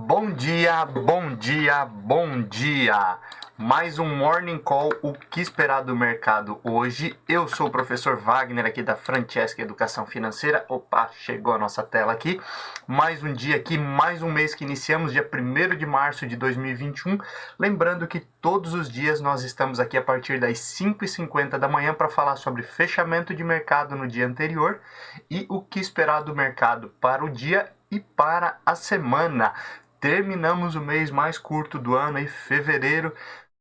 Bom dia, bom dia, bom dia! Mais um Morning Call, o que esperar do mercado hoje? Eu sou o professor Wagner aqui da Francesca Educação Financeira. Opa, chegou a nossa tela aqui. Mais um dia aqui, mais um mês que iniciamos, dia 1º de março de 2021. Lembrando que todos os dias nós estamos aqui a partir das 5h50 da manhã para falar sobre fechamento de mercado no dia anterior e o que esperar do mercado para o dia e para a semana. Terminamos o mês mais curto do ano, aí, fevereiro.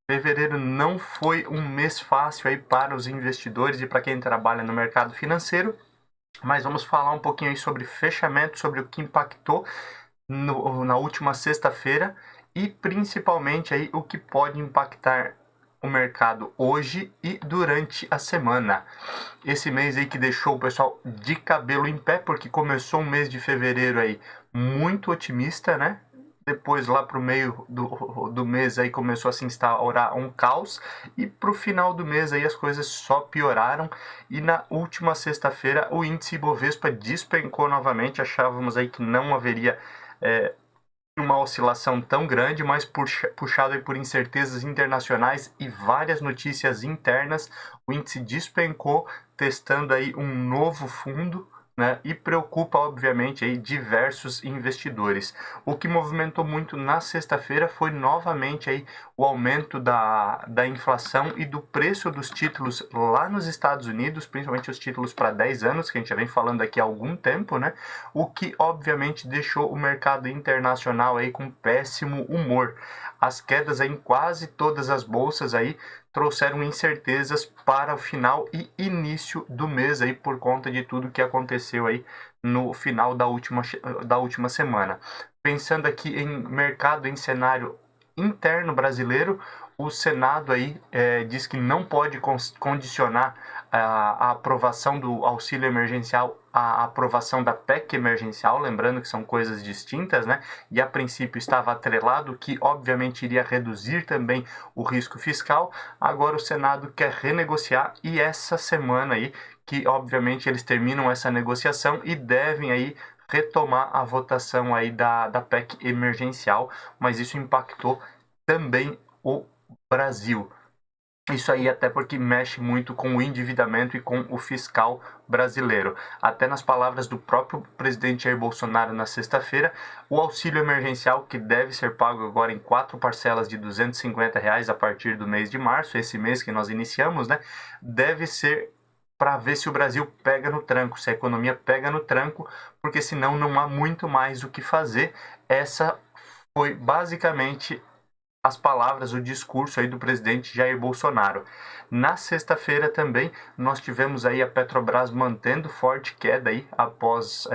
Fevereiro não foi um mês fácil aí para os investidores e para quem trabalha no mercado financeiro, mas vamos falar um pouquinho aí sobre fechamento, sobre o que impactou na última sexta-feira e principalmente aí o que pode impactar o mercado hoje e durante a semana. Esse mês aí que deixou o pessoal de cabelo em pé, porque começou um mês de fevereiro aí muito otimista, né? Depois lá para o meio do mês aí começou a se instaurar um caos e para o final do mês aí as coisas só pioraram e na última sexta-feira o índice Ibovespa despencou novamente. Achávamos aí que não haveria uma oscilação tão grande, mas puxado aí por incertezas internacionais e várias notícias internas, o índice despencou, testando aí um novo fundo, né, e preocupa, obviamente, aí diversos investidores. O que movimentou muito na sexta-feira foi novamente aí o aumento da inflação e do preço dos títulos lá nos Estados Unidos, principalmente os títulos para 10 anos, que a gente já vem falando aqui há algum tempo, né? O que, obviamente, deixou o mercado internacional aí com péssimo humor. As quedas aí em quase todas as bolsas aí trouxeram incertezas para o final e início do mês aí por conta de tudo que aconteceu aí no final da última semana. Pensando aqui em mercado, em cenário interno brasileiro, o Senado aí diz que não pode condicionar a aprovação do auxílio emergencial à aprovação da PEC emergencial, lembrando que são coisas distintas, né? E a princípio estava atrelado, que obviamente iria reduzir também o risco fiscal. Agora o Senado quer renegociar e essa semana aí, que obviamente eles terminam essa negociação e devem aí retomar a votação aí da PEC emergencial, mas isso impactou também o Brasil. Isso aí até porque mexe muito com o endividamento e com o fiscal brasileiro. Até nas palavras do próprio presidente Jair Bolsonaro na sexta-feira, o auxílio emergencial, que deve ser pago agora em 4 parcelas de R$ 250 a partir do mês de março, esse mês que nós iniciamos, né, deve ser para ver se o Brasil pega no tranco, se a economia pega no tranco, porque senão não há muito mais o que fazer. Essa foi basicamente as palavras, o discurso aí do presidente Jair Bolsonaro. Na sexta-feira também nós tivemos aí a Petrobras mantendo forte queda aí após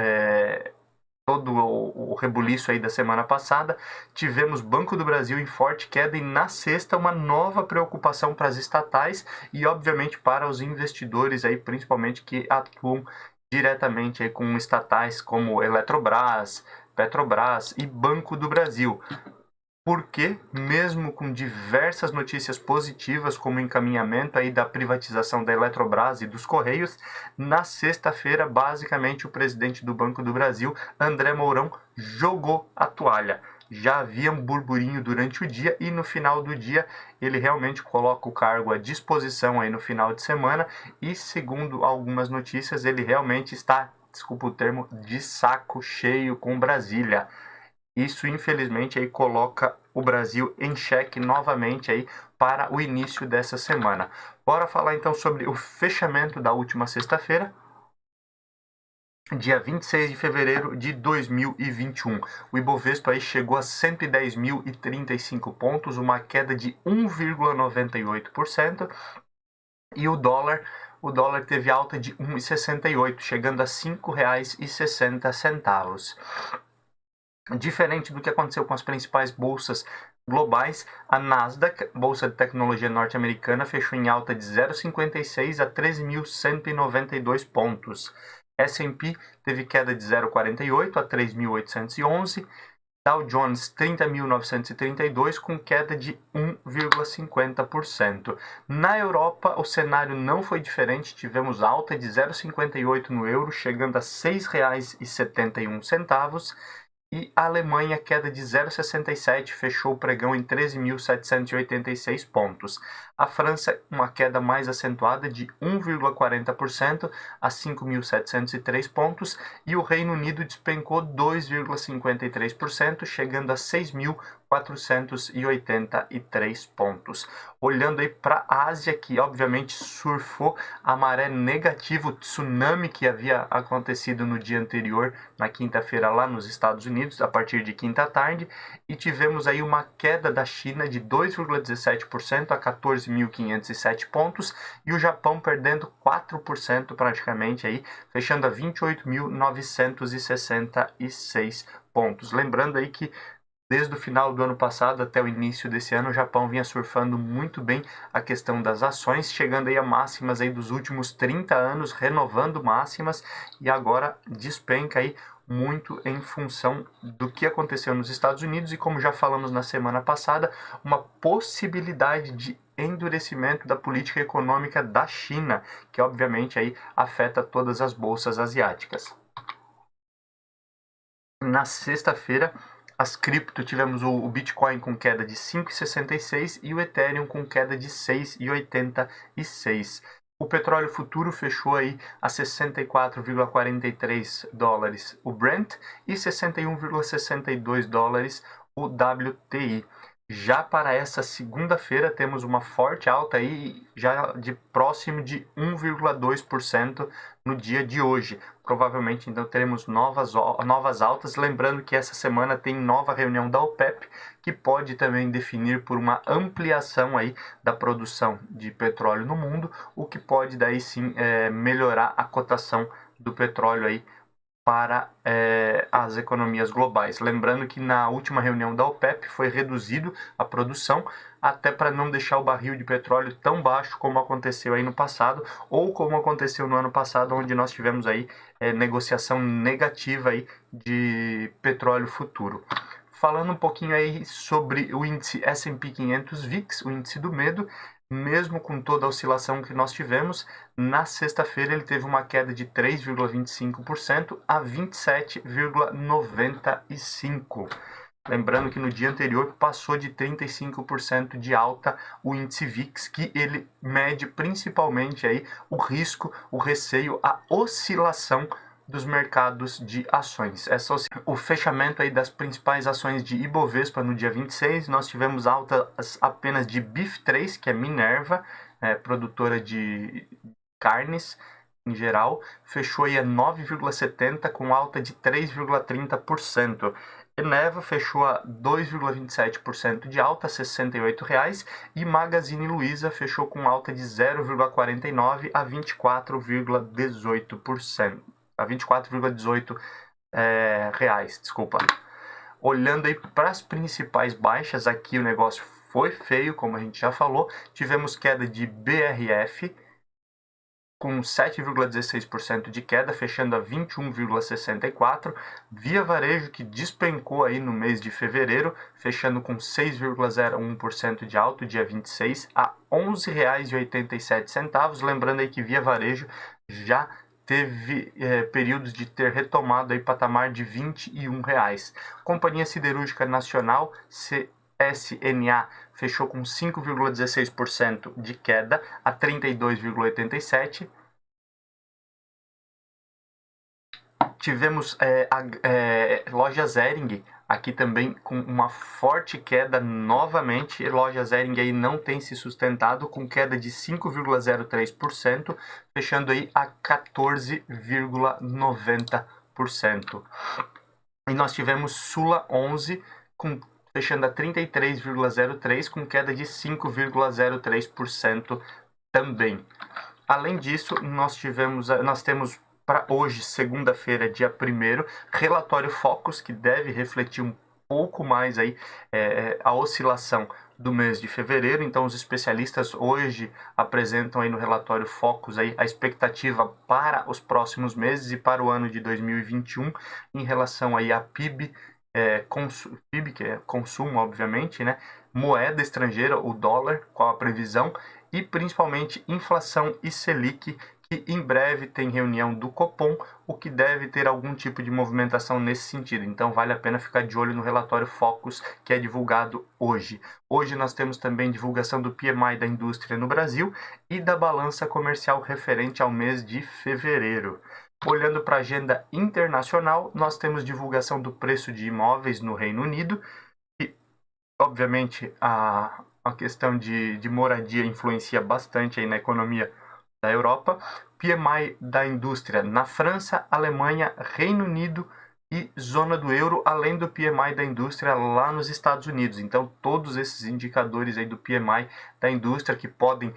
todo o rebuliço aí da semana passada. Tivemos Banco do Brasil em forte queda e na sexta uma nova preocupação para as estatais e obviamente para os investidores aí, principalmente que atuam diretamente aí com estatais como Eletrobras, Petrobras e Banco do Brasil. Porque, mesmo com diversas notícias positivas, como o encaminhamento aí da privatização da Eletrobras e dos Correios, na sexta-feira, basicamente, o presidente do Banco do Brasil, André Mourão, jogou a toalha. Já havia um burburinho durante o dia e no final do dia ele realmente coloca o cargo à disposição aí no final de semana e, segundo algumas notícias, ele realmente está, desculpa o termo, de saco cheio com Brasília. Isso, infelizmente, aí coloca o Brasil em xeque novamente aí para o início dessa semana. Bora falar então sobre o fechamento da última sexta-feira, dia 26 de fevereiro de 2021. O Ibovespa aí chegou a 110.035 pontos, uma queda de 1,98%, e o dólar teve alta de 1,68, chegando a R$ 5,60. Diferente do que aconteceu com as principais bolsas globais, a Nasdaq, bolsa de tecnologia norte-americana, fechou em alta de 0,56 a 13.192 pontos. S&P teve queda de 0,48 a 3.811. Dow Jones 30.932 com queda de 1,50%. Na Europa, o cenário não foi diferente, tivemos alta de 0,58 no euro, chegando a R$ 6,71. E a Alemanha, queda de 0,67, fechou o pregão em 13.786 pontos. A França, uma queda mais acentuada de 1,40% a 5.703 pontos. E o Reino Unido despencou 2,53%, chegando a 6.483 pontos. Olhando aí para a Ásia, que obviamente surfou a maré negativa, o tsunami que havia acontecido no dia anterior, na quinta-feira, lá nos Estados Unidos, a partir de quinta tarde, e tivemos aí uma queda da China de 2,17% a 14.507 pontos, e o Japão perdendo 4% praticamente aí, fechando a 28.966 pontos. Lembrando aí que desde o final do ano passado até o início desse ano, o Japão vinha surfando muito bem a questão das ações, chegando aí a máximas aí dos últimos 30 anos, renovando máximas, e agora despenca aí muito em função do que aconteceu nos Estados Unidos e, como já falamos na semana passada, uma possibilidade de endurecimento da política econômica da China, que obviamente aí afeta todas as bolsas asiáticas. Na sexta-feira, as cripto, tivemos o Bitcoin com queda de 5,66 e o Ethereum com queda de 6,86. O petróleo futuro fechou aí a 64,43 dólares o Brent e 61,62 dólares o WTI. Já para essa segunda-feira temos uma forte alta aí, já de próximo de 1,2% no dia de hoje. Provavelmente então teremos novas altas, lembrando que essa semana tem nova reunião da OPEP, que pode também definir por uma ampliação aí da produção de petróleo no mundo, o que pode daí sim melhorar a cotação do petróleo aí para as economias globais. Lembrando que na última reunião da OPEP foi reduzido a produção, até para não deixar o barril de petróleo tão baixo como aconteceu aí no passado, ou como aconteceu no ano passado, onde nós tivemos aí negociação negativa aí de petróleo futuro. Falando um pouquinho aí sobre o índice S&P 500 VIX, o índice do medo, mesmo com toda a oscilação que nós tivemos, na sexta-feira ele teve uma queda de 3,25% a 27,95%. Lembrando que no dia anterior passou de 35% de alta o índice VIX, que ele mede principalmente aí o risco, o receio, a oscilação dos mercados de ações. O fechamento aí das principais ações de Ibovespa no dia 26, nós tivemos altas apenas de BIF3, que é Minerva, produtora de carnes em geral, fechou aí a 9,70 com alta de 3,30%. Eneva fechou a 2,27% de alta, R$ 68,00, e Magazine Luiza fechou com alta de 0,49 a 24,18%. A 24,18 reais, desculpa. Olhando aí para as principais baixas, aqui o negócio foi feio, como a gente já falou. Tivemos queda de BRF, com 7,16% de queda, fechando a 21,64. Via Varejo, que despencou aí no mês de fevereiro, fechando com 6,01% de alta, dia 26, a R$ 11,87. Lembrando aí que Via Varejo já teve períodos de ter retomado aí patamar de R$ 21. Companhia Siderúrgica Nacional, CSNA, fechou com 5,16% de queda a 32,87. Tivemos loja Zering aqui também com uma forte queda novamente. Loja Zering aí não tem se sustentado, com queda de 5,03%, fechando aí a 14,90%. E nós tivemos Sula 11 fechando a 33,03, com queda de 5,03% também. Além disso, nós temos para hoje, segunda-feira, dia 1º, relatório Focus, que deve refletir um pouco mais aí, a oscilação do mês de fevereiro. Então, os especialistas hoje apresentam aí no relatório Focus aí a expectativa para os próximos meses e para o ano de 2021 em relação aí a PIB, PIB, que é consumo, obviamente, né? Moeda estrangeira, o dólar, qual a previsão, e principalmente inflação e Selic, E em breve tem reunião do Copom, o que deve ter algum tipo de movimentação nesse sentido. Então vale a pena ficar de olho no relatório Focus, que é divulgado hoje. Hoje nós temos também divulgação do PMI da indústria no Brasil e da balança comercial referente ao mês de fevereiro. Olhando para a agenda internacional, nós temos divulgação do preço de imóveis no Reino Unido e, obviamente, a questão de moradia influencia bastante aí na economia da Europa, PMI da indústria na França, Alemanha, Reino Unido e zona do euro, além do PMI da indústria lá nos Estados Unidos. Então, todos esses indicadores aí do PMI da indústria que podem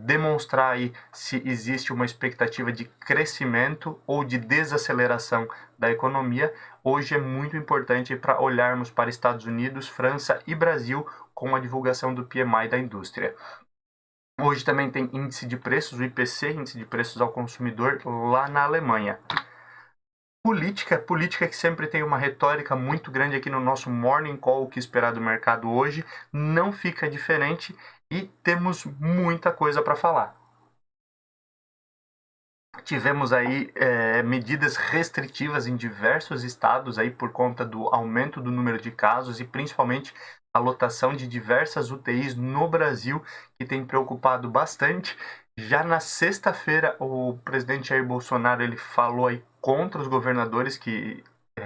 demonstrar aí se existe uma expectativa de crescimento ou de desaceleração da economia, hoje é muito importante para olharmos para Estados Unidos, França e Brasil com a divulgação do PMI da indústria. Hoje também tem índice de preços, o IPC, índice de preços ao consumidor, lá na Alemanha. Política que sempre tem uma retórica muito grande aqui no nosso Morning Call, o que esperar do mercado hoje, não fica diferente e temos muita coisa para falar. Tivemos aí medidas restritivas em diversos estados aí por conta do aumento do número de casos e principalmente a lotação de diversas UTIs no Brasil, que tem preocupado bastante. Já na sexta-feira, o presidente Jair Bolsonaro ele falou aí contra os governadores que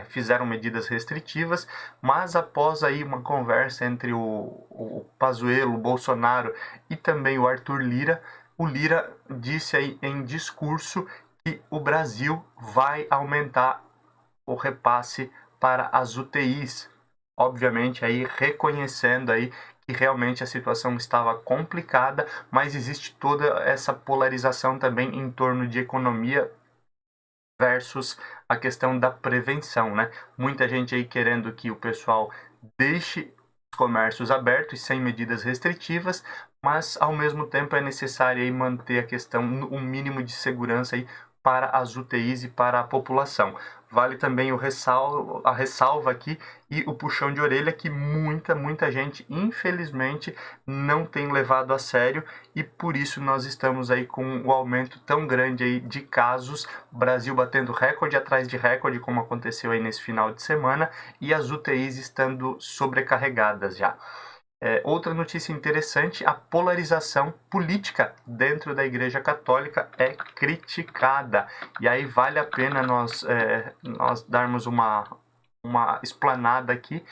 fizeram medidas restritivas, mas após aí uma conversa entre o Pazuello, o Bolsonaro e também o Arthur Lira, o Lira disse aí em discurso que o Brasil vai aumentar o repasse para as UTIs. Obviamente aí reconhecendo aí que realmente a situação estava complicada, mas existe toda essa polarização também em torno de economia versus a questão da prevenção, né? Muita gente aí querendo que o pessoal deixe os comércios abertos sem medidas restritivas, mas ao mesmo tempo é necessário aí manter a questão, um mínimo de segurança aí para as UTIs e para a população. Vale também a ressalva aqui e o puxão de orelha que muita gente, infelizmente, não tem levado a sério e por isso nós estamos aí com o aumento tão grande aí de casos, Brasil batendo recorde atrás de recorde, como aconteceu aí nesse final de semana, e as UTIs estando sobrecarregadas já. Outra notícia interessante, a polarização política dentro da Igreja Católica é criticada. E aí vale a pena nós darmos uma explanada aqui,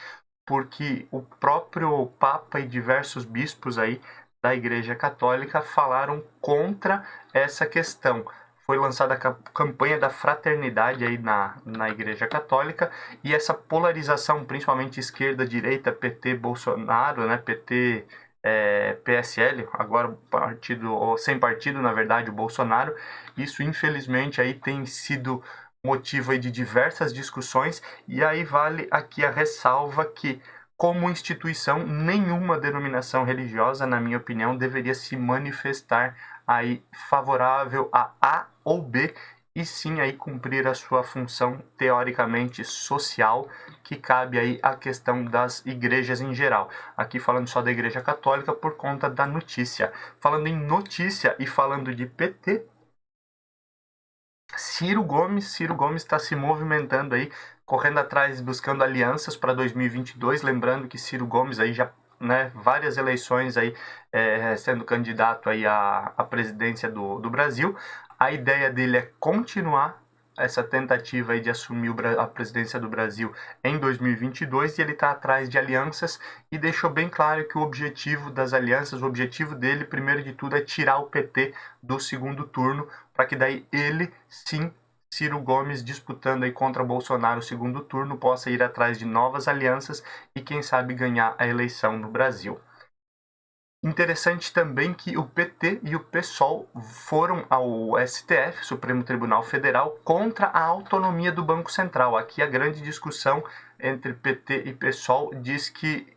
porque o próprio Papa e diversos bispos aí da Igreja Católica falaram contra essa questão. Foi lançada a campanha da fraternidade aí na Igreja Católica e essa polarização, principalmente esquerda-direita, PT, Bolsonaro, né, PT, PSL, agora partido, ou sem partido, na verdade, o Bolsonaro, isso infelizmente aí tem sido motivo aí de diversas discussões e aí vale aqui a ressalva que como instituição, nenhuma denominação religiosa, na minha opinião, deveria se manifestar aí favorável a A ou B, e sim aí cumprir a sua função teoricamente social, que cabe aí a questão das igrejas em geral. Aqui falando só da Igreja Católica por conta da notícia. Falando em notícia e falando de PT, Ciro Gomes está se movimentando aí, correndo atrás, buscando alianças para 2022, lembrando que Ciro Gomes aí já, né, várias eleições aí sendo candidato aí à presidência do Brasil. A ideia dele é continuar essa tentativa aí de assumir a presidência do Brasil em 2022 e ele está atrás de alianças e deixou bem claro que o objetivo das alianças, o objetivo dele, primeiro de tudo, é tirar o PT do segundo turno, para que daí ele, sim, Ciro Gomes, disputando aí contra Bolsonaro o segundo turno, possa ir atrás de novas alianças e quem sabe ganhar a eleição no Brasil. Interessante também que o PT e o PSOL foram ao STF, Supremo Tribunal Federal, contra a autonomia do Banco Central. Aqui a grande discussão entre PT e PSOL diz que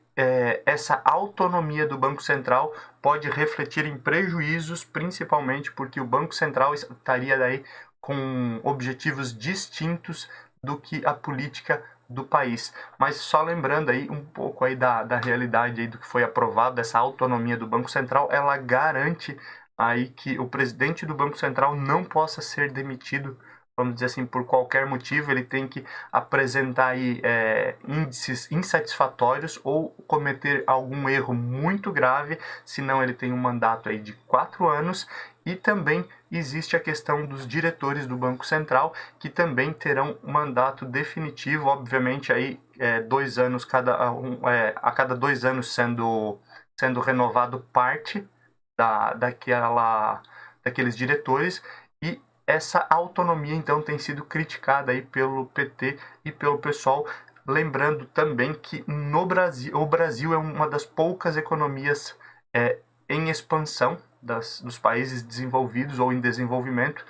essa autonomia do Banco Central pode refletir em prejuízos, principalmente porque o Banco Central estaria daí com objetivos distintos do que a política do país. Mas só lembrando aí um pouco aí da realidade aí do que foi aprovado, dessa autonomia do Banco Central, ela garante aí que o presidente do Banco Central não possa ser demitido, vamos dizer assim, por qualquer motivo. Ele tem que apresentar aí índices insatisfatórios ou cometer algum erro muito grave, senão ele tem um mandato aí de 4 anos. E também existe a questão dos diretores do Banco Central, que também terão um mandato definitivo, obviamente aí 2 anos a cada 2 anos sendo renovado parte daqueles diretores. E essa autonomia então tem sido criticada aí pelo PT e pelo pessoal, lembrando também que no Brasil, o Brasil é uma das poucas economias em expansão dos países desenvolvidos ou em desenvolvimento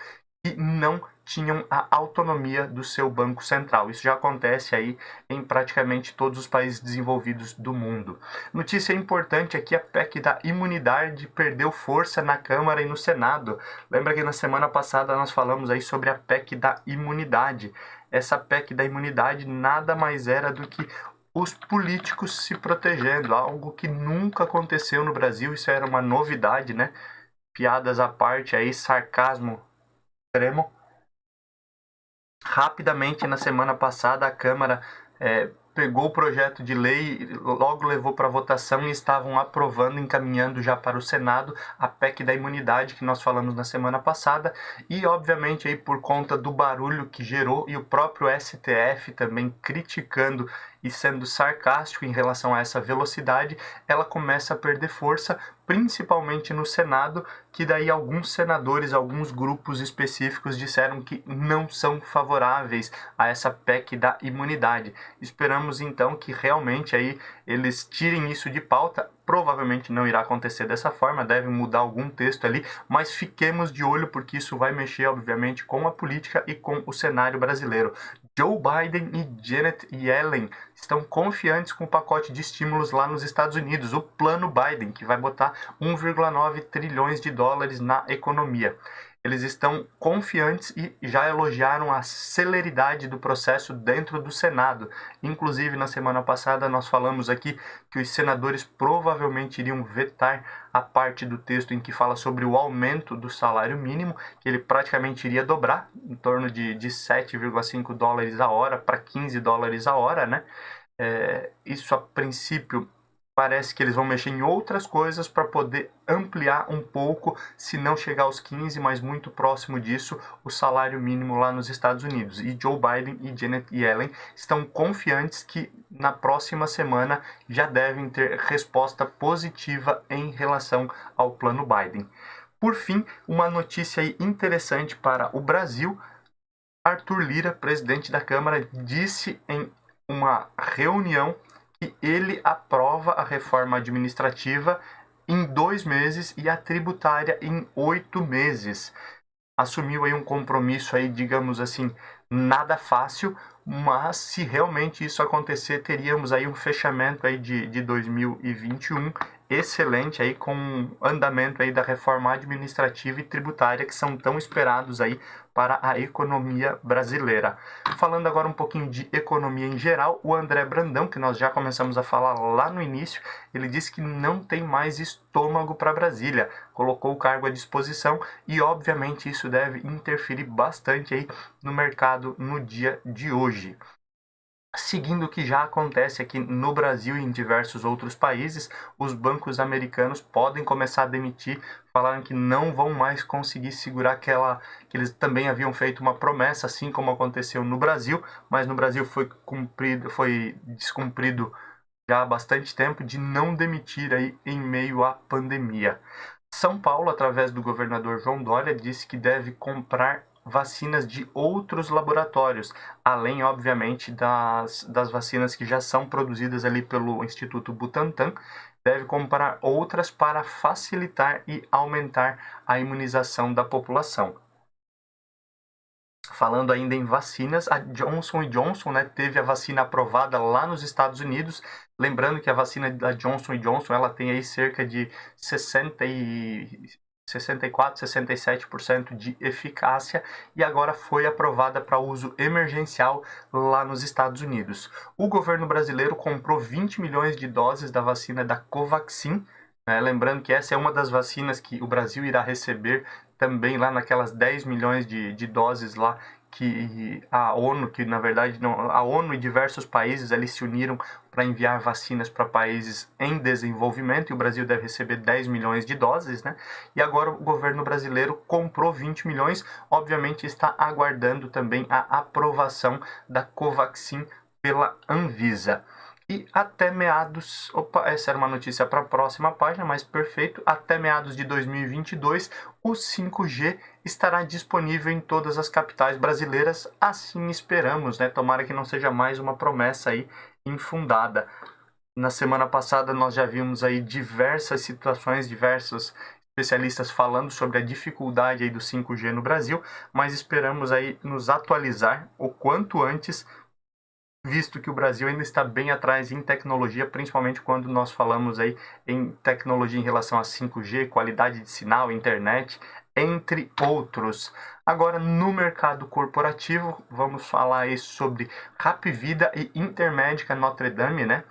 que não tinham a autonomia do seu banco central. Isso já acontece aí em praticamente todos os países desenvolvidos do mundo. Notícia importante aqui, a PEC da imunidade perdeu força na Câmara e no Senado. Lembra que na semana passada nós falamos aí sobre a PEC da imunidade. Essa PEC da imunidade nada mais era do que os políticos se protegendo, algo que nunca aconteceu no Brasil. Isso era uma novidade, né? Piadas à parte aí, sarcasmo extremo. Rapidamente, na semana passada, a Câmara pegou o projeto de lei, logo levou para votação e estavam aprovando, encaminhando já para o Senado a PEC da imunidade que nós falamos na semana passada. E obviamente aí por conta do barulho que gerou e o próprio STF também criticando e sendo sarcástico em relação a essa velocidade, ela começa a perder força, principalmente no Senado, que daí alguns senadores, alguns grupos específicos disseram que não são favoráveis a essa PEC da imunidade. Esperamos então que realmente aí eles tirem isso de pauta. Provavelmente não irá acontecer dessa forma, deve mudar algum texto ali, mas fiquemos de olho porque isso vai mexer obviamente com a política e com o cenário brasileiro. Joe Biden e Janet Yellen estão confiantes com o pacote de estímulos lá nos Estados Unidos, o Plano Biden, que vai botar 1,9 trilhões de dólares na economia. Eles estão confiantes e já elogiaram a celeridade do processo dentro do Senado. Inclusive, na semana passada, nós falamos aqui que os senadores provavelmente iriam vetar a parte do texto em que fala sobre o aumento do salário mínimo, que ele praticamente iria dobrar, em torno de 7,5 dólares a hora para 15 dólares a hora, né? Isso, a princípio, parece que eles vão mexer em outras coisas para poder ampliar um pouco, se não chegar aos 15, mas muito próximo disso, o salário mínimo lá nos Estados Unidos. E Joe Biden e Janet Yellen estão confiantes que na próxima semana já devem ter resposta positiva em relação ao Plano Biden. Por fim, uma notícia aí interessante para o Brasil. Arthur Lira, presidente da Câmara, disse em uma reunião que ele aprova a reforma administrativa em 2 meses e a tributária em 8 meses. Assumiu aí um compromisso aí, digamos assim, nada fácil, mas se realmente isso acontecer, teríamos aí um fechamento aí de 2021 excelente aí, com um andamento aí da reforma administrativa e tributária que são tão esperados aí para a economia brasileira. Falando agora um pouquinho de economia em geral, o André Brandão, que nós já começamos a falar lá no início, ele disse que não tem mais estômago para Brasília, colocou o cargo à disposição e obviamente isso deve interferir bastante aí no mercado no dia de hoje. Seguindo o que já acontece aqui no Brasil e em diversos outros países, os bancos americanos podem começar a demitir. Falaram que não vão mais conseguir segurar que eles também haviam feito uma promessa, assim como aconteceu no Brasil, mas no Brasil foi descumprido já há bastante tempo, de não demitir aí em meio à pandemia. São Paulo, através do governador João Dória, disse que deve comprar vacinas de outros laboratórios, além, obviamente, das vacinas que já são produzidas ali pelo Instituto Butantan. Deve comprar outras para facilitar e aumentar a imunização da população. Falando ainda em vacinas, a Johnson & Johnson, né, teve a vacina aprovada lá nos Estados Unidos. Lembrando que a vacina da Johnson & Johnson ela tem aí cerca de 64, 67% de eficácia e agora foi aprovada para uso emergencial lá nos Estados Unidos. O governo brasileiro comprou 20 milhões de doses da vacina da Covaxin, Lembrando que essa é uma das vacinas que o Brasil irá receber também lá naquelas 10 milhões de doses lá que a ONU, que na verdade não, a ONU e diversos países ali se uniram para enviar vacinas para países em desenvolvimento, e o Brasil deve receber 10 milhões de doses, né? E agora o governo brasileiro comprou 20 milhões, obviamente está aguardando também a aprovação da Covaxin pela Anvisa. E até meados, essa era uma notícia para a próxima página, mas perfeito, até meados de 2022, o 5G estará disponível em todas as capitais brasileiras, assim esperamos, né? Tomara que não seja mais uma promessa aí infundada. Na semana passada nós já vimos aí diversas situações, diversos especialistas falando sobre a dificuldade aí do 5G no Brasil, mas esperamos aí nos atualizar o quanto antes, visto que o Brasil ainda está bem atrás em tecnologia, principalmente quando nós falamos aí em tecnologia em relação a 5G, qualidade de sinal, internet, entre outros. Agora, no mercado corporativo, vamos falar aí sobre Hapvida e Intermédica Notre Dame, né?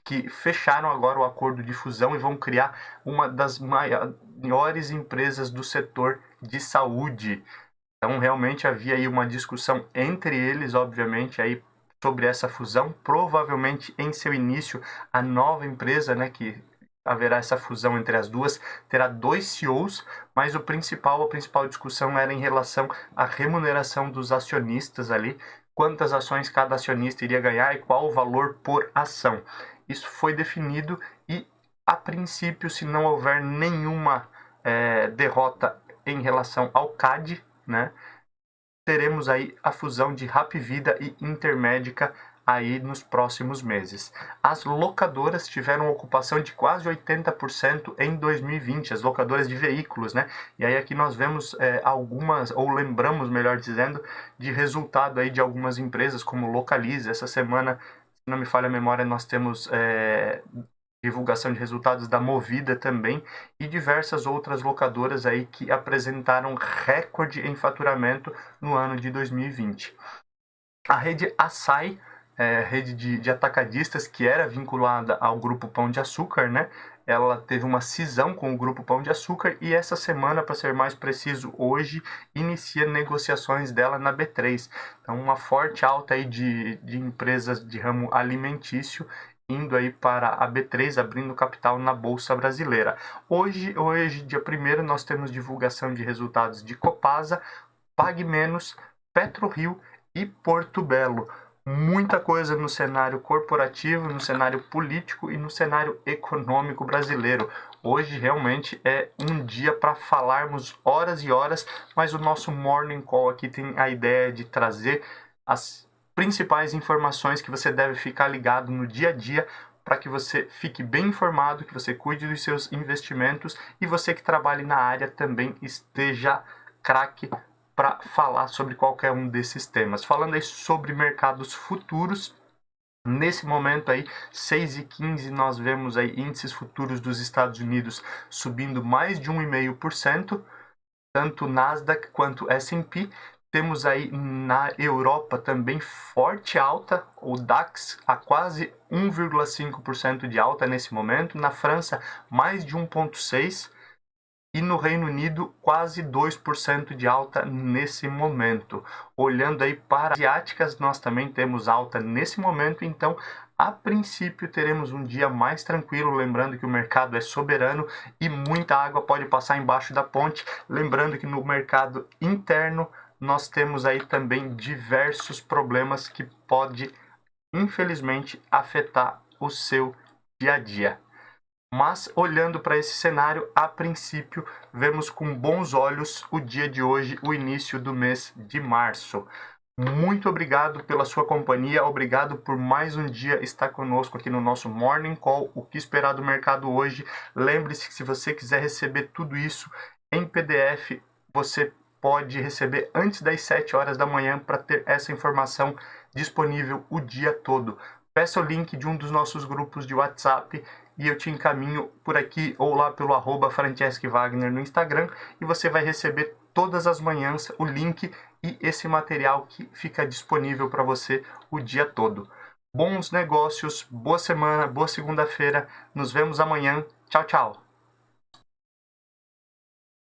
Que fecharam agora o acordo de fusão e vão criar uma das maiores empresas do setor de saúde. Então, realmente havia aí uma discussão entre eles, obviamente, aí sobre essa fusão. Provavelmente, em seu início, a nova empresa, né, que haverá essa fusão entre as duas, terá 2 CEOs, mas a principal discussão era em relação à remuneração dos acionistas ali, quantas ações cada acionista iria ganhar e qual o valor por ação. Isso foi definido e, a princípio, se não houver nenhuma derrota em relação ao CAD, né, teremos aí a fusão de Hapvida e Intermédica aí nos próximos meses. As locadoras tiveram ocupação de quase 80% em 2020, as locadoras de veículos, né? E aí aqui nós vemos algumas, ou lembramos, melhor dizendo, de resultado aí de algumas empresas como Localiza. Essa semana, se não me falha a memória, nós temos divulgação de resultados da Movida também, e diversas outras locadoras aí que apresentaram recorde em faturamento no ano de 2020. A rede Assaí, rede de atacadistas que era vinculada ao Grupo Pão de Açúcar, né? Ela teve uma cisão com o Grupo Pão de Açúcar e essa semana, para ser mais preciso, hoje, inicia negociações dela na B3. Então, uma forte alta aí de empresas de ramo alimentício indo aí para a B3, abrindo capital na Bolsa Brasileira. Hoje dia 1º, nós temos divulgação de resultados de Copasa, Pague Menos, PetroRio e Porto Belo. Muita coisa no cenário corporativo, no cenário político e no cenário econômico brasileiro. Hoje realmente é um dia para falarmos horas e horas, mas o nosso Morning Call aqui tem a ideia de trazer as principais informações que você deve ficar ligado no dia a dia para que você fique bem informado, que você cuide dos seus investimentos e você que trabalhe na área também esteja craque para falar sobre qualquer um desses temas. Falando aí sobre mercados futuros, nesse momento aí, 6h15, nós vemos aí índices futuros dos Estados Unidos subindo mais de 1,5%, tanto Nasdaq quanto S&P. Temos aí na Europa também forte alta, o DAX a quase 1,5% de alta nesse momento, na França mais de 1,6%, e no Reino Unido quase 2% de alta nesse momento. Olhando aí para as asiáticas, nós também temos alta nesse momento, então a princípio teremos um dia mais tranquilo, lembrando que o mercado é soberano e muita água pode passar embaixo da ponte, lembrando que no mercado interno nós temos aí também diversos problemas que pode, infelizmente, afetar o seu dia a dia. Mas, olhando para esse cenário, a princípio, vemos com bons olhos o dia de hoje, o início do mês de março. Muito obrigado pela sua companhia, obrigado por mais um dia estar conosco aqui no nosso Morning Call, o que esperar do mercado hoje. Lembre-se que se você quiser receber tudo isso em PDF, você pode receber antes das 7 horas da manhã para ter essa informação disponível o dia todo. Peça o link de um dos nossos grupos de WhatsApp e eu te encaminho por aqui ou lá pelo @FranceschiWagner no Instagram e você vai receber todas as manhãs o link e esse material que fica disponível para você o dia todo. Bons negócios, boa semana, boa segunda-feira. Nos vemos amanhã. Tchau, tchau.